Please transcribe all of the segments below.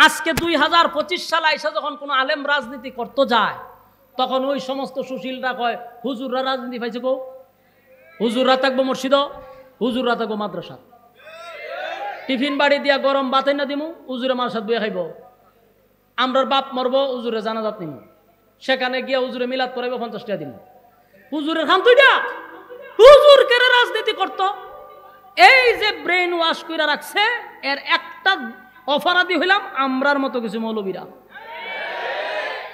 আজকে 2025 সালে আইসা যখন কোনো আলেম রাজনীতি করতে যায় তখন ওই সমস্ত সুশীলরা কয় হুজুররা রাজনীতি পাইছে গো, হুজুররা থাকবো মসজিদ, হুজুররা থাকবো মাদ্রাসা, টিফিন বাড়ি দিয়া গরম বাতাই না দিমু, হুজুরে মাদ্রাসা বইয়া খাইব, আমরার বাপ মরব, হুজুরে জানাজাত নিমু, সেখানে গিয়া হুজুরে মিলাদ করাইব 50 টাকা দিমু, হুজুরের খান তুই না হুজুর কেন রাজনীতি করতো। এই যে ব্রেন ওয়াশ কইরা রাখছে, এর একটা অপরাধী হইলাম আমরার মতো কিছু মৌলবীরা।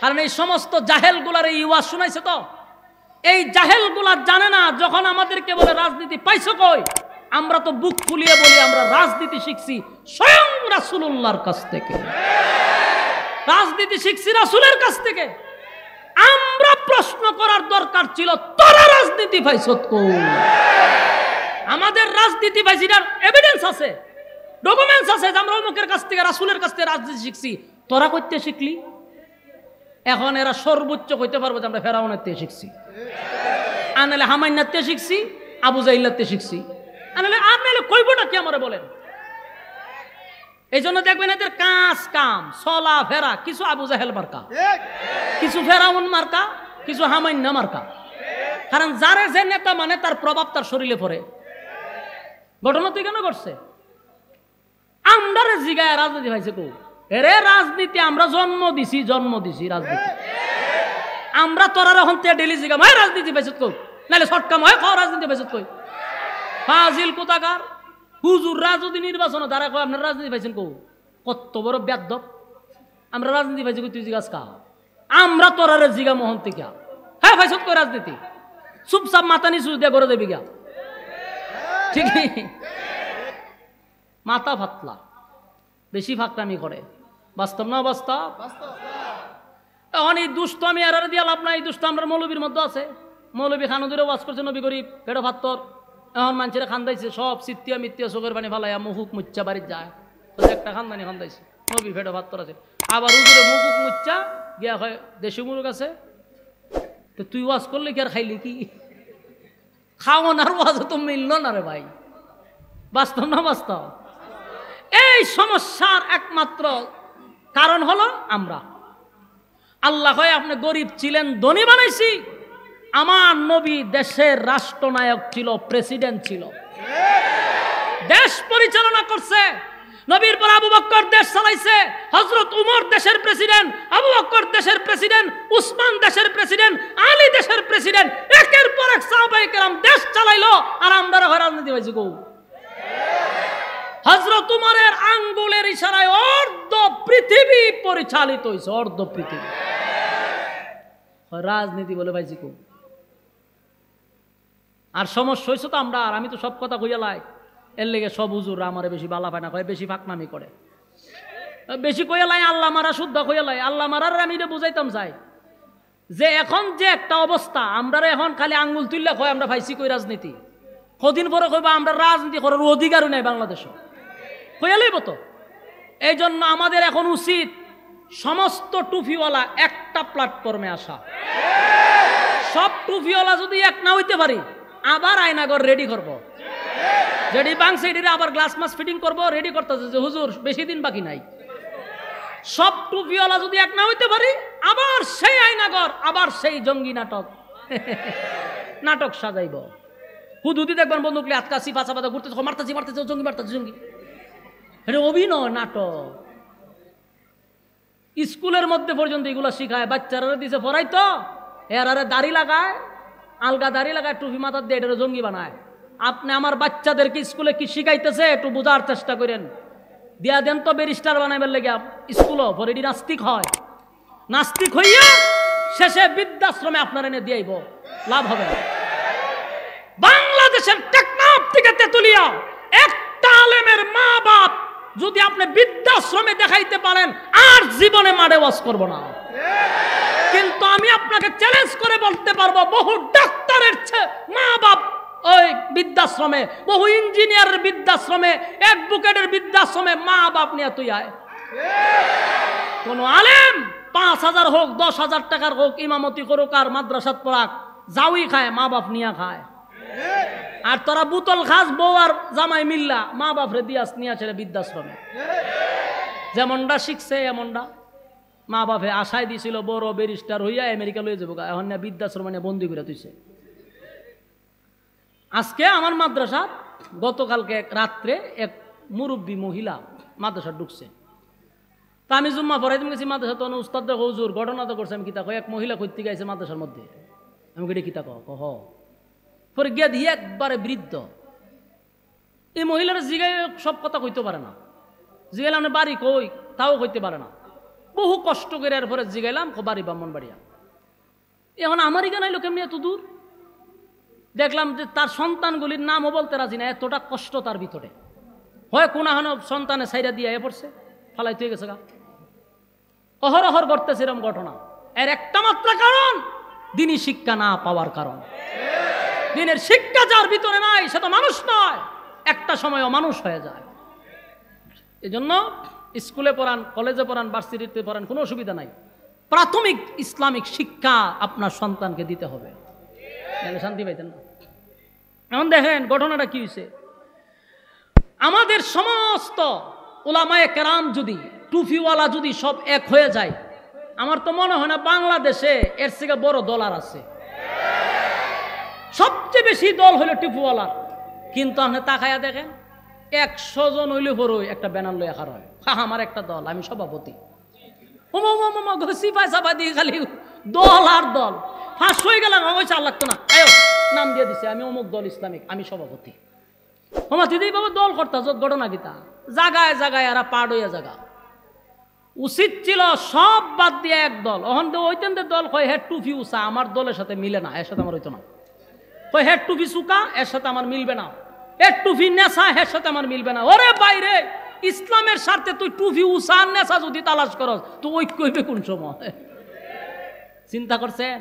কারণ এই সমস্ত জাহেল গুলার এই ওয়াজ শুনাইছে তো, এই জাহেল গুলা জানে না যখন আমাদেরকে বলে রাজনীতি পাইছো কই, আমরা তো বুক ফুলিয়ে বলি আমরা রাজনীতি শিখছি স্বয়ং রাসূলুল্লাহর কাছ থেকে, রাজনীতি শিখছি রাসূলের কাছ থেকে। আমরা প্রশ্ন করার দরকার ছিল তোরা রাজনীতি পাইছো কই। আমাদের রাজনীতি পাইছিটার এভিডেন্স আছে, ডকুমেন্টস আছে যে আমরা অমুকের কাছ থেকে রাসূলের কাছ থেকে রাজনীতি শিখছি। তোরা কইতে শিখলি? এখন এরা সর্বোচ্চ কইতে পারবো যে আমরা ফেরাউনের থেকে শিখছি, আনালে হামাইনার থেকে শিখছি, আবু জাহিলের থেকে শিখছি, আনালে আপনারা কইব না কি আমারে বলেন। এই জন্য দেখবেন এদের কাজ কাম চলা ফেরা কিছু আবু জাহেল মার্কা, কিছু ফেরাউন মার্কা, কিছু হামাইন্না মার্কা। কারণ যারে যে নেতা মানে তার প্রভাব তার শরীরে পড়ে। ঘটনা তুই কেন করছে? আমরা জিগায় রাজনীতি ভাইছে কো এরে রাজনীতি আমরা জন্ম দিছি রাজনীতি। আমরা তোরা এখন তে ডেলি জিগাম হয় রাজনীতি পাইছত কই, নাহলে শর্টকাম হয় খাও রাজনীতি পাইছত কই। ফাজিল কোথাকার হুজুররা যদি নির্বাচনে তারা কয় আপনার রাজনীতি পাইছেন কো, কত বড় বেয়াদব। আমরা রাজনীতি পাইছি কই, তুই জিগাস কা? আমরা তোরারে জিগা মোহন থেকে হ্যাঁ পাইছত কই রাজনীতি, চুপচাপ মাথা নিচু দিয়ে করে দেবি গা, ঠিক মাথা ফাতলা, বেশি ফাঁকটামি করে। বাস্তব না বাস্তব? এখন এই দুষ্ট আমি আর দিয়া লাভ নাই, দুষ্ট আমরা মৌলবীর মধ্যে আছে। মৌলবী খানো দূরে ওয়াজ করছে নবী গরিব পেটো ফাত্তর, এখন মানুষের খান্দাইছে সব সিত্তিয়া মিত্তিয়া চোখের পানি ফালাইয়া মুহুক মুচ্চা বাড়ির যায়, একটা খানদানি খান্দাইছে নবী পেটো ফাত্তর আছে। আবার উজুরে মুহুক মুচ্চা গিয়া হয় দেশি মুরগ আছে, তো তুই ওয়াজ করলে কি আর খাইলি কি? খাওয়ানোর ওয়াজ তো মিলল না রে ভাই। বাস্তব না বাস্তব? এই সমস্যার একমাত্র কারণ হলো আমরা। আল্লাহ হয় আপনি গরিব ছিলেন ধনী বানাইছি। আমার নবী দেশের রাষ্ট্রনায়ক ছিল, প্রেসিডেন্ট ছিল, দেশ পরিচালনা করছে। নবীর পর আবু বকর দেশ চালাইছে, হযরত উমর দেশের প্রেসিডেন্ট, আবু বকর দেশের প্রেসিডেন্ট, উসমান দেশের প্রেসিডেন্ট, আলী দেশের প্রেসিডেন্ট, একের পর এক সাহাবায়ে কেরাম দেশ চালাইলো, আর আমরা রাজনীতি হইছে কো। হযরত উমরের আঙ্গুলের ইশারায় অর্ধ পৃথিবী পরিচালিত হইছে, অর্ধ পৃথিবী। রাজনীতি বলে ভাইজি কো। আর সমস্যা হয়েছে তো আমরা, আর আমি তো সব কথা কইয়া লাই, এর লেগে সব হুজুর আমারে বেশি বালা পায় না, কয় বেশি ফাঁকনামি করে, বেশি কইয়া লাই আল্লাহ মারা শুদ্ধ কইয়া লাই। আল্লাহ মারার আমি এটা বুঝাইতাম চাই যে এখন যে একটা অবস্থা, আমরা এখন খালি আঙ্গুল তুললে কয় আমরা ভাইসি কই রাজনীতি, কদিন পরে কইবা আমরা রাজনীতি করার অধিকারও নাই বাংলাদেশে, কইয়া লইব তো। এই জন্য আমাদের এখন উচিত সমস্ত টুপিওয়ালা একটা প্ল্যাটফর্মে আসা। সব টুপিওয়ালা যদি এক না হইতে পারি, আবার আয়নাগর রেডি করবো, যেটি বাংছে এটি আবার গ্লাস মাস ফিটিং করবো, রেডি করতেছে যে হুজুর বেশি দিন বাকি নাই। সব টুপিওয়ালা যদি এক না হইতে পারি, আবার সেই আয়নাগর, আবার সেই জঙ্গি নাটক নাটক সাজাইব। হুদুদি দেখবেন বন্দুক আটকাছি পাচা পাতা ঘুরতে মারতেছি মারতেছে জঙ্গি মারতেছে জঙ্গি, এটা অভিনয় নাটক। স্কুলের মধ্যে পর্যন্ত এগুলো শিখায়, বাচ্চারা দিছে পড়াই তো, এর আরে দাড়ি লাগায়, আলগা দাড়ি লাগায়, টুপি মাথার দিয়ে এটা জঙ্গি বানায়। আপনি আমার বাচ্চাদেরকে স্কুলে কি শিখাইতেছে একটু বোঝার চেষ্টা করেন। দিয়া দেন তো ব্যারিস্টার বানাইবার লেগে স্কুলও পরে এটি নাস্তিক হয়, নাস্তিক হইয়া শেষে বৃদ্ধাশ্রমে আপনার এনে দিয়াইব, লাভ হবে না। বাংলাদেশের টেকনাফ থেকে তেতুলিয়া একটা আলেমের মা বাপ যদি আপনি বৃদ্ধাশ্রমে দেখাইতে পারেন, আর জীবনে মাঠে ওয়াজ করব না। কিন্তু আমি আপনাকে চ্যালেঞ্জ করে বলতে পারবো, বহু ডাক্তারের মা বাপ ওই বৃদ্ধাশ্রমে, বহু ইঞ্জিনিয়ারের বৃদ্ধাশ্রমে, অ্যাডভোকেটের বৃদ্ধাশ্রমে মা বাপ নিয়ে তুই আয়। কোন আলেম 5,000 হোক 10,000 টাকার হোক ইমামতি করুক আর মাদ্রাসাত পড়াক, যাওই খায়, মা বাপ নিয়ে খায়। আর তোরা বোতল খাস বউ আর জামাই মিল্লা, মা বাপ রে দিয়াস নিয়ে আসে বৃদ্ধাশ্রমে। যেমনটা শিখছে এমনটা মা বাপে আশায় দিছিল বড় ব্যারিস্টার হইয়া আমেরিকা লয়ে যাবো, এখন না বৃদ্ধাশ্রম বন্দি করে তুইছে। আজকে আমার মাদ্রাসা গতকালকে রাত্রে এক মুরব্বী মহিলা মাদ্রাসা ঢুকছে। তা আমি জুম্মা পড়াইতে গেছি মাদ্রাসা, তখন উস্তাদ হুজুর ঘটনা তো করছে। আমি কিতা কয়, এক মহিলা কইতে গেছে মাদ্রাসার মধ্যে। আমি কেটে কিতা কহ পরে গিয়া দিয়ে একবারে বৃদ্ধ। এই মহিলারা জিগাই সব কথা কইতে পারে না। জিগাইলাম না বাড়ি কই, তাও কইতে পারে না। বহু কষ্ট করে এরপরে জিগাইলাম বাড়ি ব্রাহ্মণবাড়িয়া। এখন আমারই কেন আইলো কেমনি এত দূর? দেখলাম যে তার সন্তানগুলির নামও বলতে রাজি না, এতটা কষ্ট তার ভিতরে। হয় কোনাহানো সন্তানে সাইরা দিয়ে পড়ছে, ফালাই তুই গেছে গা। অহরহর ঘটতেছে এরকম ঘটনা। এর একটা মাত্র কারণ দিনী শিক্ষা না পাওয়ার কারণ। দিনের শিক্ষা যার ভিতরে নাই সে তো মানুষ নয়, একটা সময়ও মানুষ হয়ে যায়। এজন্য স্কুলে পড়ান, কলেজে পড়ান, ভার্সিটিতে পড়ান, কোনো অসুবিধা নাই। প্রাথমিক ইসলামিক শিক্ষা আপনার সন্তানকে দিতে হবে, শান্তি পাইতেন না। এখন দেখেন ঘটনাটা কি হয়েছে। আমাদের সমস্ত উলামায়ে কেরাম যদি, টুফিওয়ালা যদি সব এক হয়ে যায়, আমার তো মনে হয় না বাংলাদেশে এর থেকে বড় দল আর আছে। সবচেয়ে বেশি দল হলো টুপিওয়ালার। কিন্তু আপনি তাকায়া দেখেন 100 জন হইলে পরই একটা ব্যানার লয়ে খার হয়, আমার একটা দল, আমি সভাপতি। খালি দল আর দল। ফাঁস হয়ে গেলাম, চাল লাগতো না, নাম দিয়ে দিছে আমি অমুক দল ইসলামিক, আমি সভাপতি। আমার দিদি বাবা দল করতা যত ঘটনা গীতা জাগায় জাগায় আর পাড় হইয়া জায়গা। উচিত ছিল সব বাদ দিয়ে এক দল। ওখান থেকে ওইতেনদের দল কয় হেড টুফি উষা, আমার দলের সাথে মিলে না, এর সাথে আমার হইতো না। কয় হেড টুফি সুকা, এর সাথে আমার মিলবে না। এর টুফি নেশা, এর সাথে আমার মিলবে না। ওরে বাইরে, ইসলামের স্বার্থে তুই টুফি উষা নেশা যদি তালাশ করস তো ঐক্য হইবে কোন সময়? চিন্তা করছেন?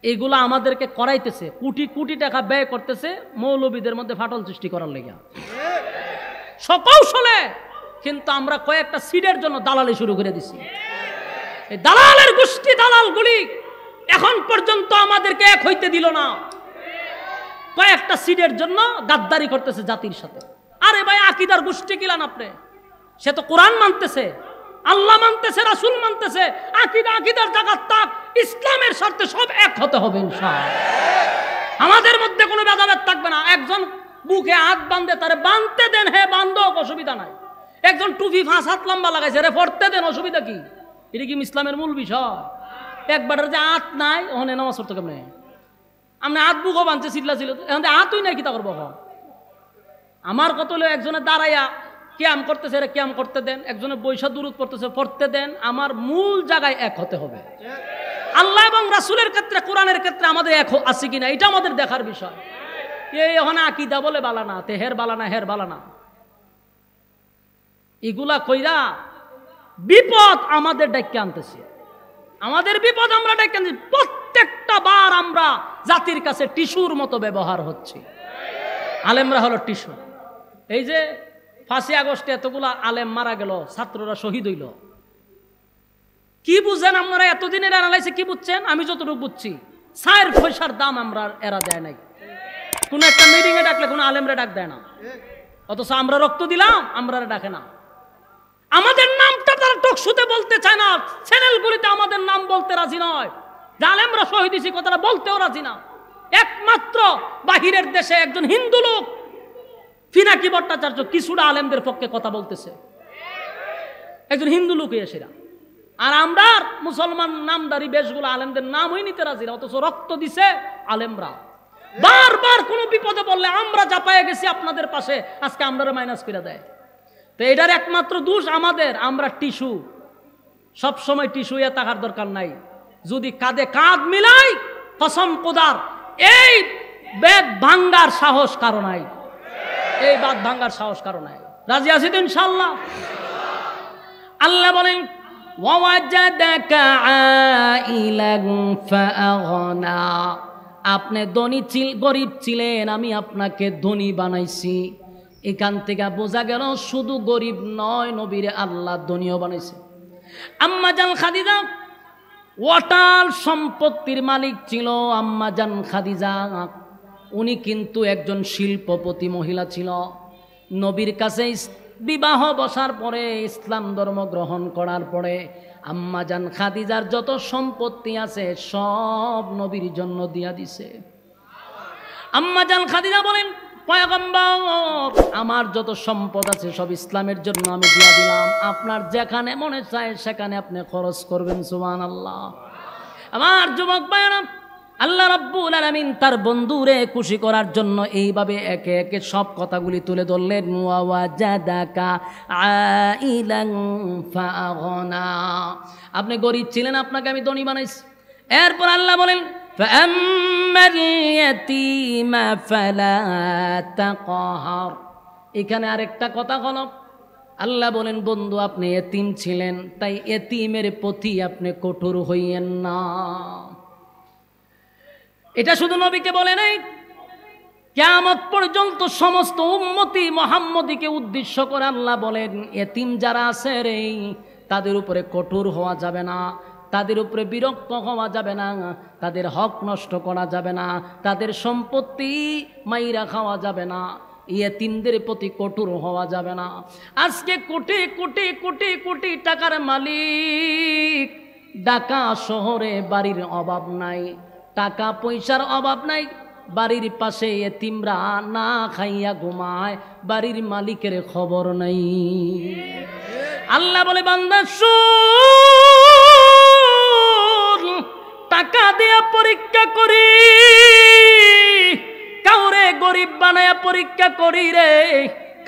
এগুলা আমাদেরকে করাইতেছে, কোটি কোটি টাকা ব্যয় করতেছে মৌলবীদের মধ্যে ফাটল সৃষ্টি করার লেগে সকৌশলে। কিন্তু আমরা কয়েকটা সিটের জন্য দালালি শুরু করে দিছি। এই দালালের গোষ্ঠী, দালালগুলি এখন পর্যন্ত আমাদেরকে এক হইতে দিল না। কয়েকটা সিটের জন্য গাদ্দারি করতেছে জাতির সাথে। আরে ভাই, আকীদার গোষ্ঠী কিলান আপনি? সে তো কোরআন মানতেছে, আল্লাহ মানতেছে, রাসূল মানতেছে। আকীদার জায়গার তাক, ইসলামের স্বার্থে সব এক হতে হবে ইনশাআল্লাহ। আমাদের মধ্যে কোনো ভেদাভেদ থাকবে না। একজন বুকে হাত বাঁধে, তারে বাঁধতে দেন, হ্যাঁ বাঁধো, অসুবিধা নাই। একজন টুপি 5 হাত লম্বা লাগাইছে, রে পড়তে দেন, অসুবিধা কি? এটা কি ইসলামের মূল বিষয়? একবারের যে হাত নাই, ওখানে নামাজ পড়তে কেমনে? আপনি হাত বুকও বাঁধছে, চিল্লা ছিল, এখন হাতই নাই, কি তা করবো? আমার কত হলো, একজনের দাঁড়াইয়া ক্যাম করতেছে, রে ক্যাম করতে দেন। একজনের বৈশা দূরত পড়তেছে, পড়তে দেন। আমার মূল জায়গায় এক হতে হবে। আল্লাহ এবং রাসূলের ক্ষেত্রে, কোরআনের ক্ষেত্রে আমাদের এক আছে কিনা, এটা আমাদের দেখার বিষয়। এই ওখানে আকীদা বলে বালানা, তে হের বালানা, হের বালানা, এগুলা কইরা বিপদ আমাদের ডেকে আনতেছে। আমাদের বিপদ আমরা ডেকে আনছি। প্রত্যেকটা বার আমরা জাতির কাছে টিস্যুর মতো ব্যবহার হচ্ছে। আলেমরা হলো টিস্যু। এই যে 5ই আগস্টে এতগুলা আলেম মারা গেল, ছাত্ররা শহীদ হইল, কি বুঝেন আপনারা? এতদিনের অ্যানালাইসে কি বুঝছেন? আমি যতটুকু বুঝছি, 4 পয়সার দাম আমরা এরা দেয় নাই। কোনো একটা মিটিংয়ে ডাকলে কোনো আলেমরা ডাক দেয় না, অথচ আমরা রক্ত দিলাম, আমরা ডাকে না। আমাদের নামটা তারা টকশুতে বলতে চায় না, চ্যানেলগুলিতে আমাদের নাম বলতে রাজি নয়। আলেমরা শহীদ হয়েছে কথাটা বলতেও রাজি না। একমাত্র বাহিরের দেশে একজন হিন্দু লোক, পিনাকি ভট্টাচার্য, কিছুটা আলেমদের পক্ষে কথা বলতেছে, একজন হিন্দু লোক এসেরা। আর আমরা মুসলমান নামদারি বেশগুলো আলেমদের নামই নিতে রাজি না, অথচ রক্ত দিছে আলেমরা। বারবার কোনো বিপদে পড়লে আমরা চাপায়ে গেছি আপনাদের পাশে, আজকে আমরা মাইনাস করে দেয়। তো এটার একমাত্র দোষ আমাদের, আমরা টিস্যু। সবসময় টিস্যু এ থাকার দরকার নাই। যদি কাঁধে কাঁধ মিলাই, কসম খোদার এই বেদ ভাঙ্গার সাহস কারো নাই, এই বাদ ভাঙ্গার সাহস কারো নাই। রাজি আছি তো ইনশাআল্লাহ? আল্লাহ বলেন, ওয়াজাদাকা আইলান ফাআগনা, আপনি গরিব ছিলেন, আমি আপনাকে ধনী বানাইছি। এখান থেকে বোঝা গেল শুধু গরিব নয়, নবীর আল্লাহ ধনীও বানাইছে। আম্মা জান খাদিজা ওয়াটাল সম্পত্তির মালিক ছিল। আম্মা জান খাদিজা উনি কিন্তু একজন শিল্পপতি মহিলা ছিল। নবীর কাছে বিবাহ বসার পরে ইসলাম ধর্ম গ্রহণ করার পরে আম্মা জান খাদিজার যত সম্পত্তি আছে সব নবীর জন্য দিয়া দিছে। আম্মা জান খাদিজা বলেন, পয়গম্বর আমার যত সম্পদ আছে সব ইসলামের জন্য আমি দিয়া দিলাম, আপনার যেখানে মনে চায় সেখানে আপনি খরচ করবেন। সুবহানাল্লাহ। আমার যুবক ভাইরা, আল্লাহ রাব্বুল আলামিন তার বন্ধুরে খুশি করার জন্য এইভাবে একে একে সব কথাগুলি তুলে ধরলেন। ওয়াজাদাকা আইলান ফাগনা, আপনি গরিব ছিলেন, আপনাকে আমি ধনী বানাইছি। এরপর আল্লাহ বলেন, ফাআম্মাল ইয়াতীমা ফালা তাকহার। এখানে আরেকটা কথা হলো, আল্লাহ বলেন বন্ধু আপনি এতিম ছিলেন, তাই এতিমের প্রতি আপনি কঠোর হইয়েন না। এটা শুধু নবীকে বলে নাই, কিয়ামত পর্যন্ত সমস্ত উম্মতি মুহাম্মদীকে উদ্দেশ্য করে আল্লাহ বলেন, এতিম যারা আছে রে তাদের উপরে কঠোর হওয়া যাবে না, তাদের উপরে বিরক্ত হওয়া যাবে না, তাদের হক নষ্ট করা যাবে না, তাদের সম্পত্তি মাইরা খাওয়া যাবে না, এতিমদের প্রতি কঠোর হওয়া যাবে না। আজকে কোটি কোটি কোটি কোটি টাকার মালিক, ঢাকা শহরে বাড়ির অভাব নাই, টাকা পয়সার অভাব নাই, বাড়ির পাশে এতিমরা না খাইয়া ঘুমায়, বাড়ির মালিকের খবর নাই। আল্লাহ বলে বান্দা শুন, টাকা দিয়া পরীক্ষা করি, কাউরে গরিব বানায়া পরীক্ষা করি রে,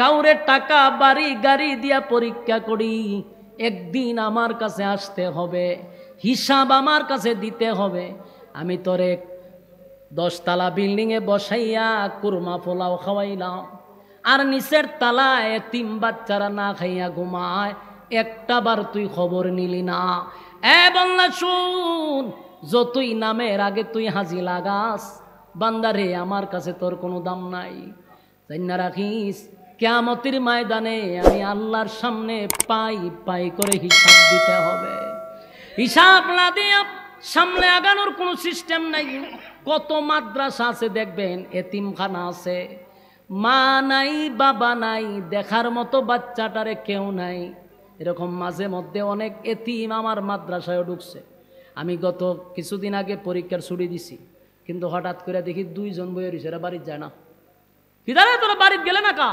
কাউরে টাকা বাড়ি গাড়ি দিয়া পরীক্ষা করি। একদিন আমার কাছে আসতে হবে, হিসাব আমার কাছে দিতে হবে। আমি তোরে 10 তলা বিল্ডিংয়ে বসাইয়া কুরমা পোলাও খাওয়াইলাম, আর নিচের তালায় এতিম বাচ্চারা না খাইয়া ঘুমায়, একটা বার তুই খবর নিলি না। এ বান্দা শুন, যতই নামের আগে তুই হাজি লাগাস, বান্দারে আমার কাছে তোর কোনো দাম নাই। জান্না রাখিস, কিয়ামতের ময়দানে আমি আল্লাহর সামনে পাই পাই করে হিসাব দিতে হবে। হিসাব না দিয়া সামনে আগানোর কোনো সিস্টেম নাই। কত মাদ্রাসা আছে দেখবেন, এতিমখানা আছে, মা নাই বাবা নাই, দেখার মতো বাচ্চাটারে কেউ নাই। এরকম মাঝে মধ্যে অনেক এতিম আমার মাদ্রাসায় ঢুকছে। আমি গত কিছুদিন আগে পরীক্ষার ছুটি দিছি, কিন্তু হঠাৎ করে দেখি 2 জন বইয়ে রয়েছে, এরা বাড়ির যায় না। কিদারে তোরা বাড়িতে গেলে না কা?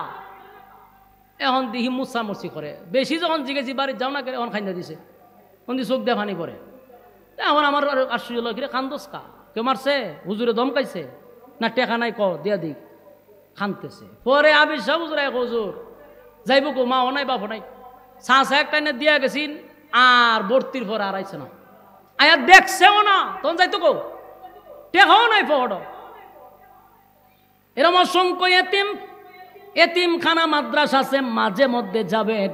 এখন দেখি মুসামুসি করে, বেশি যখন জিজ্ঞেসি বাড়ির যাও না করে, এখন খাইন্দা দিছে, এখন দি চোখ দিয়ে পানি পড়ে। এখন আমার আশ্চর্য লাগে, খান্দোস কা? কেউ মারছে? হুজুরে ধমকাইছে না? টেকা নাই ক দিয়া দিক, খানতেছে। পরে আবির সাহ হুজুর, এক হুজুর যাইব কো, মা নাই বাপ নাই, ছাঁচা একটা এনে দিয়া গেছিন, আর ভর্তির পরে আর আইছে না, আয়া দেখছেও না, তখন যাইতো কো, টেকাও নাই পড়। এরকম অসংখ্য এতিম, এতিমখানা মাদ্রাসা আছে, মাঝে মধ্যে যাবেন,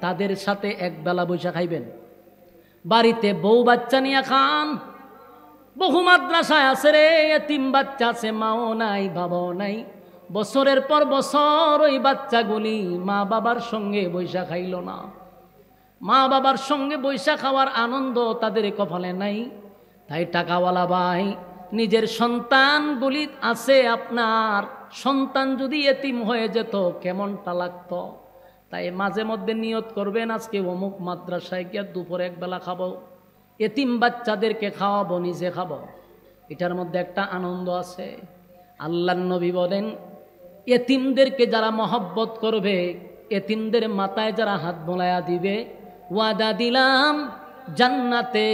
তাদের সাথে এক বেলা বৈশা খাইবেন। বাড়িতে বউ বাচ্চা নিয়ে খান। বহু মাদ্রাসায় আছে রে এতিম বাচ্চা আছে, মাও নাই বাবাও নাই, বছরের পর বছর ওই বাচ্চাগুলি মা বাবার সঙ্গে বৈশা খাইল না। মা বাবার সঙ্গে বৈশা খাওয়ার আনন্দ তাদের কপালে নাই। তাই টাকাওয়ালা ভাই, নিজের সন্তানগুলি আছে, আপনার সন্তান যদি এতিম হয়ে যেত কেমনটা লাগতো। তাই মাঝে মধ্যে নিয়ত করবেন, আজকে অমুক মাদ্রাসায় গিয়ে দুপুরে একবেলা খাবো, এতিম বাচ্চাদেরকে খাওয়াবো, নিজে খাবো। এটার মধ্যে একটা আনন্দ আছে। আল্লাহর নবী বলেন, এতিমদেরকে যারা মহব্বত করবে, এতিমদের মাথায় যারা হাত বোলায়া দিবে, ওয়াদা দিলাম জান্নাতে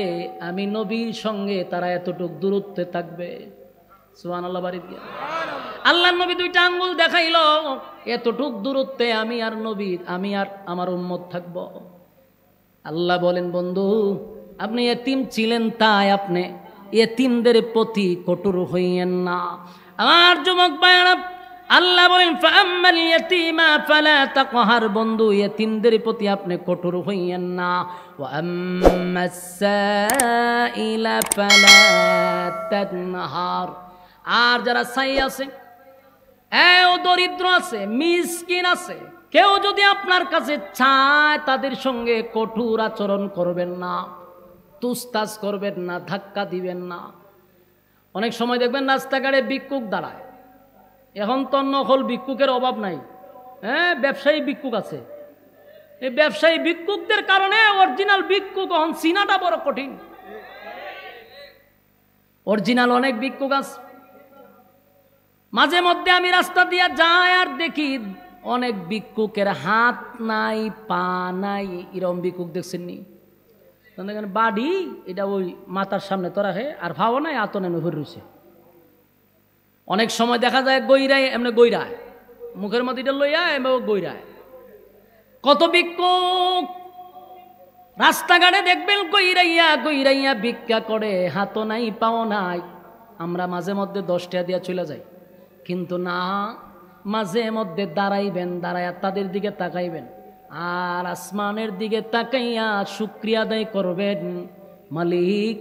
আমি নবীর সঙ্গে তারা এতটুক দূরত্বে থাকবে। সুবহানাল্লাহ। বাড়ি দিয়া আল্লাহর নবী 2টা আঙ্গুল দেখাইল, এতটুক দূরত্বে আমি আর নবী, আমি আর আমার উম্মত থাকব। আল্লাহ বলেন, বন্ধু আপনি এতিম ছিলেন, তাই আপনি এতিমদের প্রতি কঠোর হইয়েন না। আমার যুবক ভাইরা, আল্লাহ বলেন ফাআম্মাল ইয়াতীমা ফালা তাকহার, বন্ধু এতিমদের প্রতি আপনি কঠোর হইয়েন না। ওয়া আম্মাস সাইলা ফালা তানহার, আর যারা চাই আছে, ও দরিদ্র আছে, মিসকিন আছে, কেউ যদি আপনার কাছে চায়, তাদের সঙ্গে কঠোর আচরণ করবেন না, তুস্তাস করবেন না, ধাক্কা দিবেন না। অনেক সময় দেখবেন রাস্তাঘাটে ভিক্ষুক দাঁড়ায়। এখন তো নকল ভিক্ষুকের অভাব নাই, হ্যাঁ, ব্যবসায়ী ভিক্ষুক আছে, এই ব্যবসায়ী ভিক্ষুকদের কারণে অরিজিনাল ভিক্ষুক এখন চিনাটা বড় কঠিন। অরিজিনাল অনেক ভিক্ষুক আছে। মাঝে মধ্যে আমি রাস্তা দিয়ে যাই আর দেখি অনেক ভিক্ষুকের হাত নাই, পা নাই, এরকম ভিক্ষুক দেখছেন নি? বাড়ি এটা ওই মাথার সামনে তো রাখে, আর ভাও নাই, আতনে ভরে রয়েছে। অনেক সময় দেখা যায় গইরায়, এমনি গইরায় মুখের মধ্যে এটা লইয়া এমনি গইরায়। কত ভিক্ষুক রাস্তাঘাটে দেখবেন গইরাইয়া গইরাইয়া ভিক্ষা করে, হাতও নাই, পাও নাই। আমরা মাঝে মধ্যে 10 টাকা দিয়া চলে যাই, কিন্তু না, মাঝে মধ্যে দাঁড়াইবেন, দাঁড়াইয়া তাদের দিকে তাকাইবেন আর আসমানের দিকে তাকাইয়া শুকরিয়া আদায় করবেন, মালিক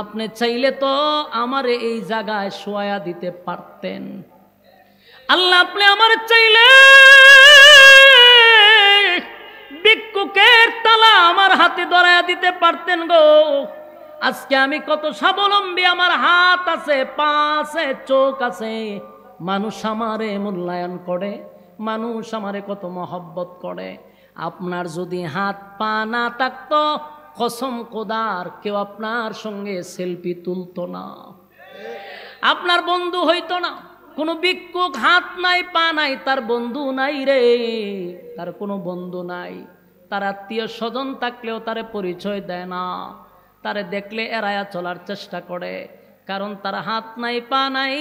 আপনি চাইলে তো আমারে এই জায়গায় শোয়া দিতে পারতেন। আল্লাহ আপনি আমার চাইলে ভিক্ষুকের তালা আমার হাতে ধরাইয়া দিতে পারতেন গো। আজকে আমি কত স্বাবলম্বী, আমার হাত আছে, পা আছে, চোখ আছে, মানুষ আমারে মূল্যায়ন করে, মানুষ আমারে কত মহব্বত করে। আপনার যদি হাত পা না থাকতো, কসম খোদার কেউ আপনার সঙ্গে সেলফি তুলতো না, আপনার বন্ধু হইতো না। কোনো ভিক্ষুক হাত নাই, পা নাই, তার বন্ধু নাই রে, তার কোনো বন্ধু নাই। তার আত্মীয় স্বজন থাকলেও তারে পরিচয় দেয় না, তারে দেখলে এড়ায়া চলার চেষ্টা করে, কারণ তার হাত নাই, পা নাই,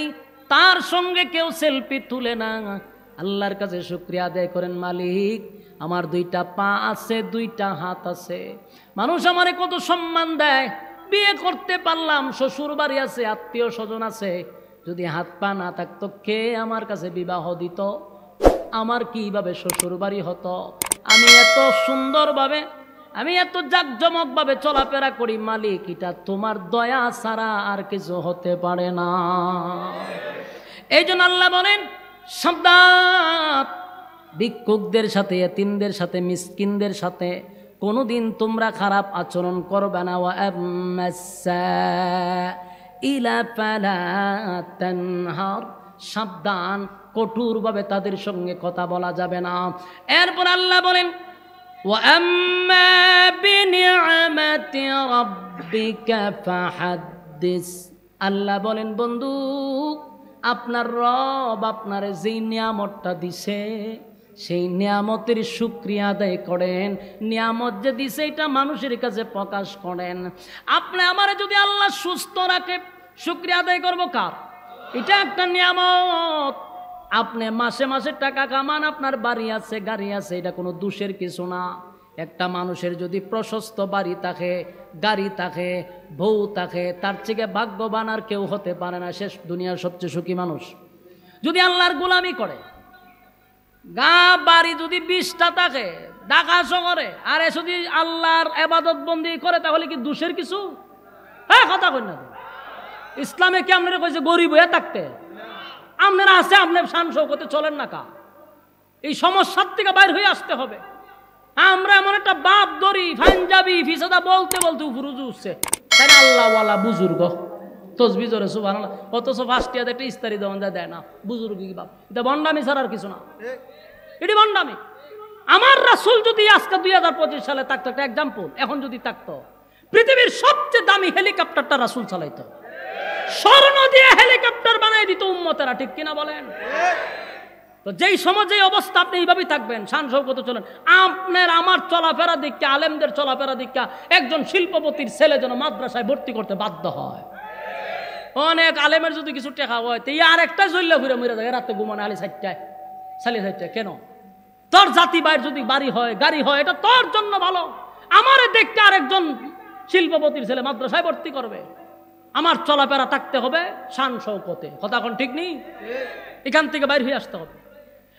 তার সঙ্গে কেউ সেলফি তুলে না। আল্লাহর কাছে শুকরিয়া আদায় করেন, মালিক আমার 2টা পা আছে, 2টা হাত আছে, মানুষ আমারে কত সম্মান দেয়, বিয়ে করতে পারলাম, শ্বশুর বাড়ি আছে, আত্মীয় স্বজন আছে। যদি হাত পা না থাকতো, কে আমার কাছে বিবাহ দিত, আমার কিভাবে শ্বশুর বাড়ি হতো? আমি এত সুন্দরভাবে, আমি এত জাঁকজমকভাবে চলাফেরা করি, মালিক এটা তোমার দয়া ছাড়া আর কিছু হতে পারে না। এই জন্য আল্লাহ বলেন, সাবধান, ভিক্ষুকদের সাথে, এতিমদের সাথে, মিসকিনদের সাথে কোনোদিন তোমরা খারাপ আচরণ করবে না। সাবধান, কঠোরভাবে তাদের সঙ্গে কথা বলা যাবে না। এরপর আল্লাহ বলেন, وَأَمَّا بِنِعْمَةِ رَبِّكَ فَحَدِّثْ। আল্লাহ বলেন, বন্ধু আপনার রব আপনার যেই নিয়ামতটা দিছে, সেই নিয়ামতের শুকরিয়া আদায় করেন। নিয়ামত যে দিছে এটা মানুষের কাছে প্রকাশ করেন। আপনি আমারে যদি আল্লাহ সুস্থ রাখে, শুকরিয়া আদায় করব কার? এটা একটা নিয়ামত। আপনি মাসে মাসে টাকা কামান, আপনার বাড়ি আছে, গাড়ি আছে, এটা কোনো দোষের কিছু না। একটা মানুষের যদি প্রশস্ত বাড়ি থাকে, গাড়ি থাকে, বউ থাকে, তার থেকে ভাগ্যবান আর কেউ হতে পারে না। শেষ দুনিয়ার সবচেয়ে সুখী মানুষ যদি আল্লাহর গোলামি করে, গা বাড়ি যদি 20টা থাকে, ঢাকা শহরে, আর এ যদি আল্লাহর ইবাদত বন্দি করে, তাহলে কি দোষের কিছু? হ্যাঁ, কথা কই না? ইসলামে কি আপনারা কইছে গরিব হয়ে থাকতে? আপনারা আছে, আপনি শান শৌকতে চলেন না কা? এই সমস্যার থেকে বাইর হয়ে আসতে হবে। আমরা এমন একটা বাপ দরি পাঞ্জাবি ফিসাদা বলতে বলতে উপরে উঠছে, তাই আল্লাহ ওয়ালা বুজুর্গ তসবি জোরে সুবহানাল্লাহ, অথচ ফার্স্টিয়াতে একটা ইস্তারি দেওয়া দেয় না। বুজুর্গ কি বাপ? এটা বন্ডামি ছাড়া আর কিছু না, এটি বন্ডামি। আমার রাসূল যদি আজকে 2025 সালে থাকতো, একটা এক্সাম্পল, এখন যদি থাকতো, পৃথিবীর সবচেয়ে দামি হেলিকপ্টারটা রাসূল চালাইতো, স্বর্ণ দিয়ে হেলিকপ্টার বানাই দিত উম্মতেরা, ঠিক কিনা বলেন? তো যেই সময় যে অবস্থা, আপনি এইভাবেই থাকবেন, শান শৌকতে চলেন। আপনার আমার চলাফেরা দিকটা, আলেমদের চলাফেরা দিকটা, একজন শিল্পপতির ছেলে যেন মাদ্রাসায় ভর্তি করতে বাধ্য হয়। অনেক আলেমের যদি কিছু টেকা হয়, তো আর একটা জল্লা ঘুরে মরে যায়, রাতে ঘুমানো আলি 4টায়, সালি 4টায়। কেন? তোর জাতি বাইর যদি বাড়ি হয়, গাড়ি হয়, এটা তোর জন্য ভালো। আমার দেখতে আরেকজন শিল্পপতির ছেলে মাদ্রাসায় ভর্তি করবে। আমার চলাফেরা থাকতে হবে শান শৌকতে, কথা এখন ঠিক নেই, এখান থেকে বাইর হয়ে আসতে হবে।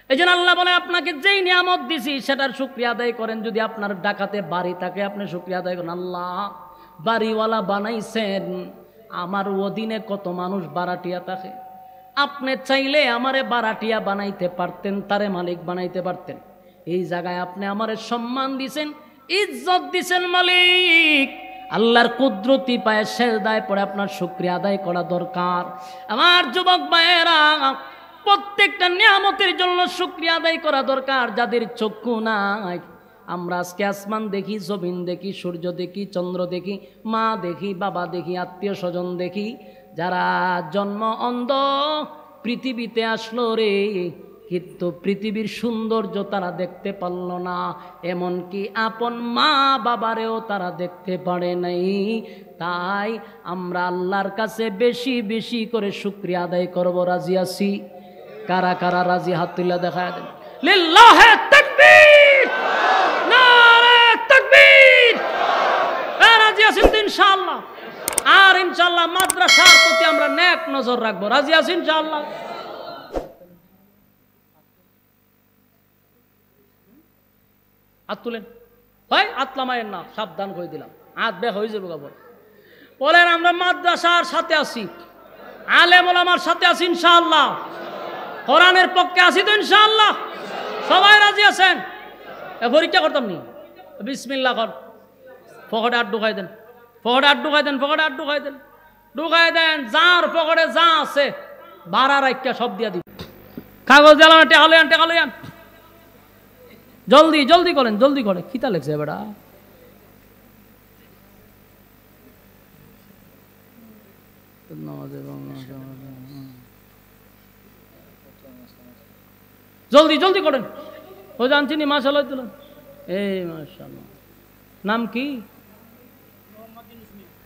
এই জন্য আল্লাহ বলে, আপনাকে যেই নিয়ামত দিছি সেটার শুকরিয়া আদায় করেন। যদি আপনার ডাকাতে বাড়ি থাকে, আপনি শুকরিয়া আদায় করেন, আল্লাহ বাড়িওয়ালা বানাইছেন, আমার অধীনে কত মানুষ বারাটিয়া থাকে, আপনি চাইলে আমারে বারাটিয়া বানাইতে পারতেন, তারে মালিক বানাইতে পারতেন। এই জায়গায় আপনি আমারে সম্মান দিছেন, ইজ্জত দিছেন, মালিক আল্লাহর কুদরতি পায়ে সেজদায় পড়ে আপনার শুকরিয়া আদায় করা দরকার। আমার যুবক ভাইয়েরা, প্রত্যেকটা নিয়ামতের জন্য শুকরিয়া আদায় করা দরকার। যাদের চক্ষু নাই, আমরা আজকে আসমান দেখি, জমিন দেখি, সূর্য দেখি, চন্দ্র দেখি, মা দেখি, বাবা দেখি, আত্মীয় স্বজন দেখি, যারা জন্ম অন্ধ পৃথিবীতে আসলো রে, কিন্তু পৃথিবীর সৌন্দর্য তারা দেখতে পারল না, এমনকি আপন মা বাবারেও তারা দেখতে পারে নাই। তাই আমরা আল্লাহর কাছে বেশি বেশি করে শুকরিয়া আদায় করব। রাজি আছি? কারা কারা রাজি? হাত তুলে দেখায় দেন। লিল্লাহে তাকবীর, নারে তাকবীর। রাজি আছেন তো ইনশাআল্লাহ? আর ইনশাআল্লাহ মাদ্রাসার প্রতি আমরা নেক নজর রাখবো। রাজি আছেন ইনশাআল্লাহ? হাত তুলেন ভাই, আতলামায়ের না, সাবধান করে দিলাম, হাত বে হয়ে যাবে। বলেন আমরা মাদ্রাসার সাথে আছি, আলেম ওলামার সাথে আছি ইনশাআল্লাহ, কোরআনের পক্ষে আছি তো ইনশাআল্লাহ? সবাই রাজি আছেন? পরীক্ষা করতাম নি, বিসমিল্লাহ কর, পকেটে হাত ঢুকাই দেন, পকেটে হাত ঢুকাই দেন, পকেটে হাত ঢুকাই দেন, ঢুকাই দেন। যার পকেটে যা আছে বাড়া রাখা সব দিয়া দিন। কাগজ দিলাম, টেকা লইয়ান, টেকা লইয়ান, জলদি জলদি করেন, জলদি করেন। খিতা লেগছে বেটা, জলদি জলদি করেন। ও জানছি নি মাশাআল্লাহ তুলেন। এই মাশাআল্লাহ, নাম কি?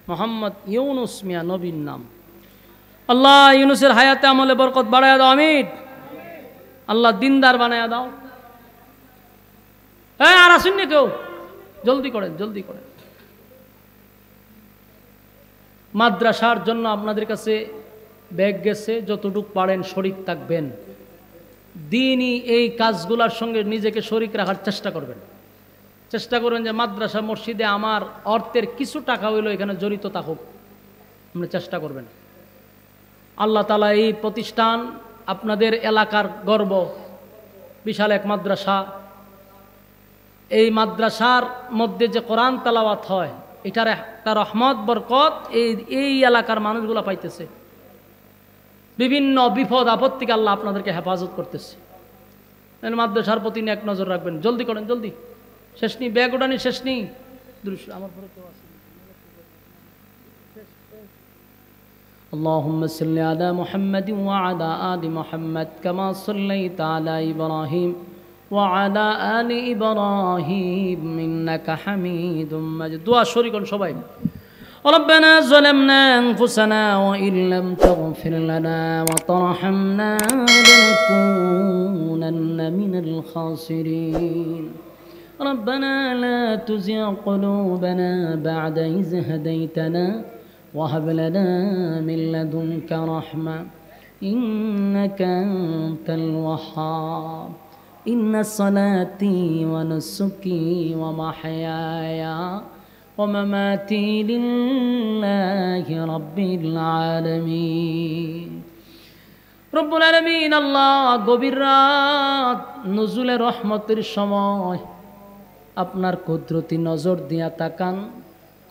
মোহাম্মদ ইউনুস মিয়া, নবীর নাম। আল্লাহ ইউনুসের হায়াতে আমলে বরকত বাড়ায় দাও, আমিন। আল্লাহ দিনদার বানায় দাও। হ্যাঁ, আর আসুননি কেউ? জলদি করেন, জলদি করেন। মাদ্রাসার জন্য আপনাদের কাছে ব্যাগ গেছে, যতটুক পারেন শরিক থাকবেন। দিনই এই কাজগুলোর সঙ্গে নিজেকে শরিক রাখার চেষ্টা করবেন। চেষ্টা করবেন যে মাদ্রাসা মসজিদে আমার অর্থের কিছু টাকা হইলো এখানে জড়িত থাকুক, আপনি চেষ্টা করবেন। আল্লাহ তাআলা এই প্রতিষ্ঠান আপনাদের এলাকার গর্ব, বিশাল এক মাদ্রাসা। এই মাদ্রাসার মধ্যে যে কোরআন তেলাওয়াত হয়, এটার একটা রহমত বরকত এই এলাকার মানুষগুলো পাইতেছে। বিভিন্ন বিপদ আপদ থেকে আল্লাহ আপনাদেরকে হেফাজত করতেছে। মাদ্রাসার প্রতি এক নজর রাখবেন। জলদি করেন, জলদি। শেষ নেই, ব্যাগ ওঠানি শেষ নেই। আমার পরে কেউ আছে? اللهم صل على محمد وعلى آل محمد كما صليت على إبراهيم وعلى آل إبراهيم إنك حميد مجيد. دعاء شريك شباب. ربنا ظلمنا أنفسنا وإن لم تغفر لنا وترحمنا لنكونن من الخاسرين. ربنا لا تزغ قلوبنا بعد إذ هديتنا وهب لنا من لدنك رحمة إنك أنت الوهاب. إن صلاتي ونسكي ومحياي ومماتي لله رب العالمين. رب العالمين الله গভীর রাত নজুলে রহমতের সময় আপনার কুদরতি নজর দিয়া তাকান।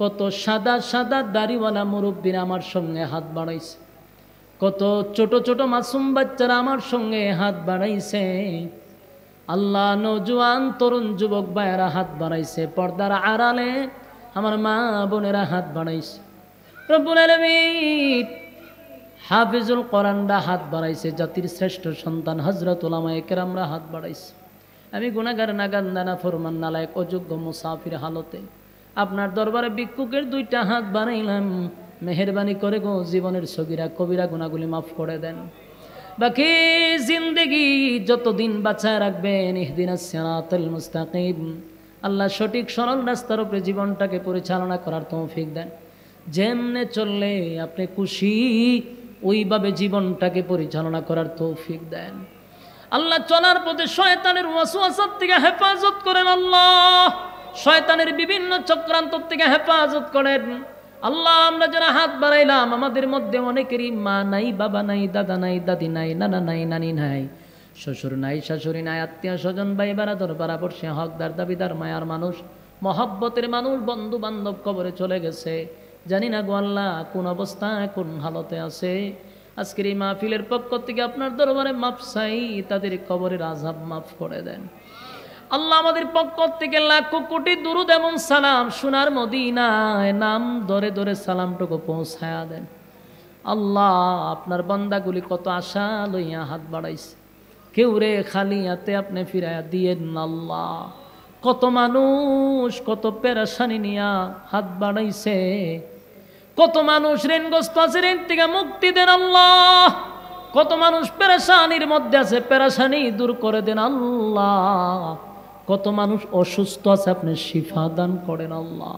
কত সাদা সাদা দাড়িওয়ালা মুরব্বীরা আমার সঙ্গে হাত বাড়াইছে, কত ছোট ছোট মাসুম বাচ্চারা আমার সঙ্গে হাত বাড়াইছে। আল্লাহ নওজোয়ান তরুণ যুবক ভাইয়েরা হাত বাড়াইছে, পর্দার আড়ালে আমার মা বোনেরা হাত বাড়াইছে। রব্বুল আলামিন হাফিজুল কোরআনরা হাত বাড়াইছে, জাতির শ্রেষ্ঠ সন্তান হযরত উলামায়ে কেরামরা হাত বাড়াইছে। আমি গুনাহগার নাগান্দানা ফরমান নালায়েক অযোগ্য মুসাফির হালতে আপনার দরবারে ভিক্ষুকের দুইটা হাত বাড়াইলাম। মেহেরবানি করে গো জীবনের সগীরা কবিরা গুনাহগুলি মাফ করে দেন। বাকি জিন্দেগি যতদিন বাঁচায় রাখবেন, ইহদিনাস সিরাতাল মুস্তাকিম, আল্লাহ সঠিক সরল রাস্তার উপরে জীবনটাকে পরিচালনা করার তৌফিক দেন। যেমনে চললে আপনি খুশি ওইভাবে জীবনটাকে পরিচালনা করার তৌফিক দেন। আল্লাহ চলার পথে শয়তানের ওয়াসওয়াসার থেকে হেফাজত করেন। আল্লাহ শয়তানের বিভিন্ন চক্রান্ত থেকে হেফাজত করেন। আল্লাহ আমরা যারা হাত বাড়াইলাম, আমাদের মধ্যে অনেকেরই মা নাই, বাবা নাই, দাদা নাই, দাদি নাই, নানা নাই, নানি নাই, শ্বশুর নাই, শাশুড়ি নাই, আত্মীয় স্বজন, ভাই বারাদর পাড়াপড়শি, হকদার দাবিদার, মায়ার মানুষ, মহব্বতের মানুষ, বন্ধু বান্ধব কবরে চলে গেছে। জানি না গো আল্লাহ কোন অবস্থায় কোন হালতে আছে। আজকের এই মাহফিলের পক্ষ থেকে আপনার দরবারে মাফ চাই, তাদের কবরের আযাব মাফ করে দেন। আল্লাহ আমাদের পক্ষ থেকে লাখ কোটি দুরুদ এবং সালাম সোনার মদিনায় নাম ধরে ধরে সালামটুকু পৌঁছায়া দেন। আল্লাহ আপনার বান্দাগুলি কত আশা লইয়া হাত বাড়াইছে, কেউ রে খালি হাতে আপনি ফিরাইয়া দিয়েন না আল্লাহ। কত মানুষ কত পেরেশানি নিয়া হাত বাড়াইছে, কত মানুষ ঋণগ্রস্ত আছে, ঋণ থেকে মুক্তি দেন আল্লাহ। কত মানুষ পেরেশানির মধ্যে আছে, পেরেশানি দূর করে দেন আল্লাহ। কত মানুষ অসুস্থ আছে, আপনি শিফা দান করেন আল্লাহ।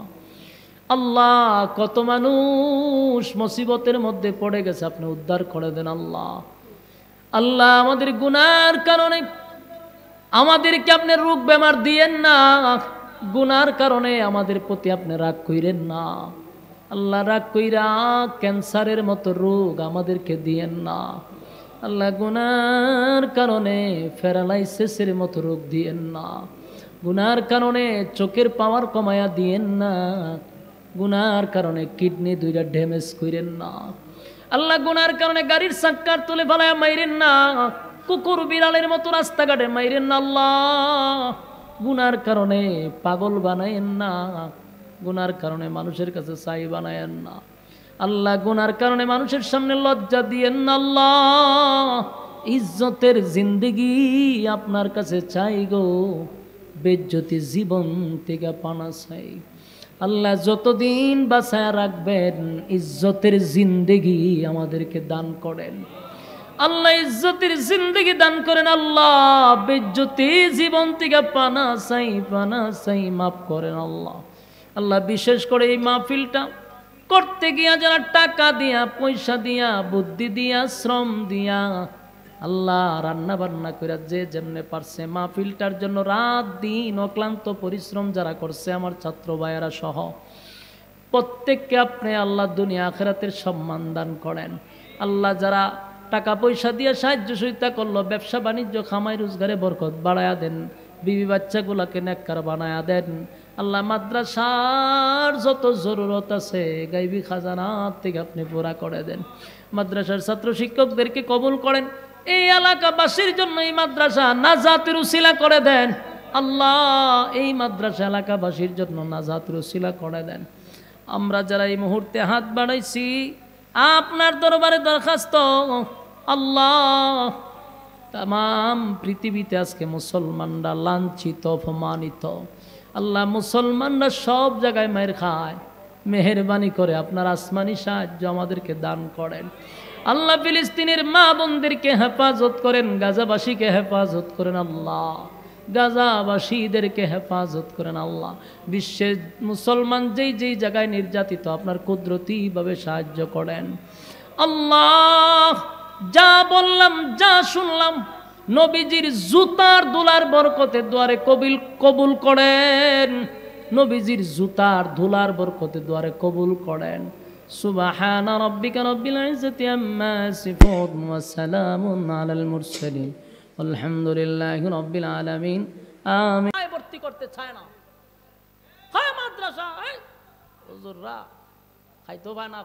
আল্লাহ কত মানুষ মুসিবতের মধ্যে পড়ে গেছে, আপনি উদ্ধার করে দেন আল্লাহ। আল্লাহ আমাদের গুনার কারণে আমাদেরকে আপনি রোগ বেমার দিয়েন না, গুনার কারণে আমাদের প্রতি আপনি রাগ কইরেন না আল্লাহ। রাগ কইরা ক্যান্সারের মতো রোগ আমাদেরকে দিয়েন না আল্লাহ। গুনার কারণে প্যারালাইসিসের মতো রোগ দিয়েন না, গুনার কারণে চোখের পাওয়ার কমায়া দিয়েন না, গুনার কারণে কিডনি দুইটা ড্যামেজ কইরেন না আল্লাহ। গুনার কারণে গাড়ির চাক্কার তুলে ফেলায় মাইরেন না, কুকুর বিড়ালের মতো রাস্তাঘাটে মাইরেন না আল্লাহ। গুনার কারণে পাগল বানায়েন না, গুনার কারণে মানুষের কাছে চাই বানায়েন না আল্লাহ। গুনার কারণে মানুষের সামনে লজ্জা দিয়েন না আল্লাহ। ইজ্জতের জিন্দেগি আপনার কাছে চাই গো, বেজ্জতি জীবন থেকে পানা চাই আল্লাহ। যতদিন বাঁচায় রাখবেন ইজ্জতের জিন্দেগি আমাদেরকে দান করেন আল্লাহ। ইজ্জতের জিন্দেগি দান করেন আল্লাহ। বেজ্জতি জীবন থেকে পানা চাই মাফ করেন আল্লাহ। আল্লাহ বিশেষ করে এই মাহফিলটা করতে গিয়া যারা টাকা দিয়া, পয়সা দিয়া, বুদ্ধি দিয়া, শ্রম দিয়া আল্লাহ রান্না বান্না করে যে যেমনে পারছে মাহফিলটার জন্য রাত দিন অক্লান্ত পরিশ্রম যারা করছে, আমার ছাত্র ভাইয়েরা সহ প্রত্যেককে আপনি আল্লাহ দুনিয়া আখিরাতের সম্মান দান করেন আল্লাহ। যারা টাকা পয়সা দিয়ে সাহায্য সহযোগিতা করলো, ব্যবসা বাণিজ্য খামাই রোজগারে বরকত বাড়ায়া দেন, বিবি বাচ্চাগুলাকে নেককার বানায়া দেন আল্লাহ। মাদ্রাসার যত জরুরত আছে গাইবি খাজানা থেকে আপনি পুরা করে দেন। মাদ্রাসার ছাত্র শিক্ষকদেরকে কবুল করেন। এই এলাকাবাসীর জন্য এই মাদ্রাসা নাজাতের উসিলা করে দেন আল্লাহ। এই মাদ্রাসা এলাকাবাসীর জন্য নাজাতের উসিলা করে দেন। আমরা যারা এই মুহূর্তে হাত বাড়াইছি আপনার দরবারে দরখাস্ত আল্লাহ, তাম পৃথিবীতে আজকে মুসলমানরা লাঞ্ছিত অপমানিত আল্লাহ। মুসলমানরা সব জায়গায় মায়ের খায়, মেহেরবানি করে আপনার আসমানি সাহায্য আমাদেরকে দান করেন আল্লাহ। ফিলিস্তিনের মা বোনদেরকে হেফাজত করেন, গাজাবাসীকে হেফাজত করেন আল্লাহ, গাজাবাসীদেরকে হেফাজত করেন আল্লাহ। বিশ্বের মুসলমান যেই যেই জায়গায় নির্যাতিত আপনার কুদরতিভাবে সাহায্য করেন আল্লাহ। যা বললাম যা শুনলাম নবীজির জুতার দুলার বরকতে দুয়ারে কবুল করেন, নবীজির জুতার ধুলার বরকতে দুয়ারে কবুল করেন। সুবহানা রাব্বিকা রাব্বিল ইজ্জাতি আম্মা ইয়াসিফুন ওয়া সালামুন আলাল মুরসালিন আলহামদুলিল্লাহি রাব্বিল আলামিন আমিন। ভর্তি করতে চায় না, হয় মাদ্রাসা হুজুররা খাইতো বা না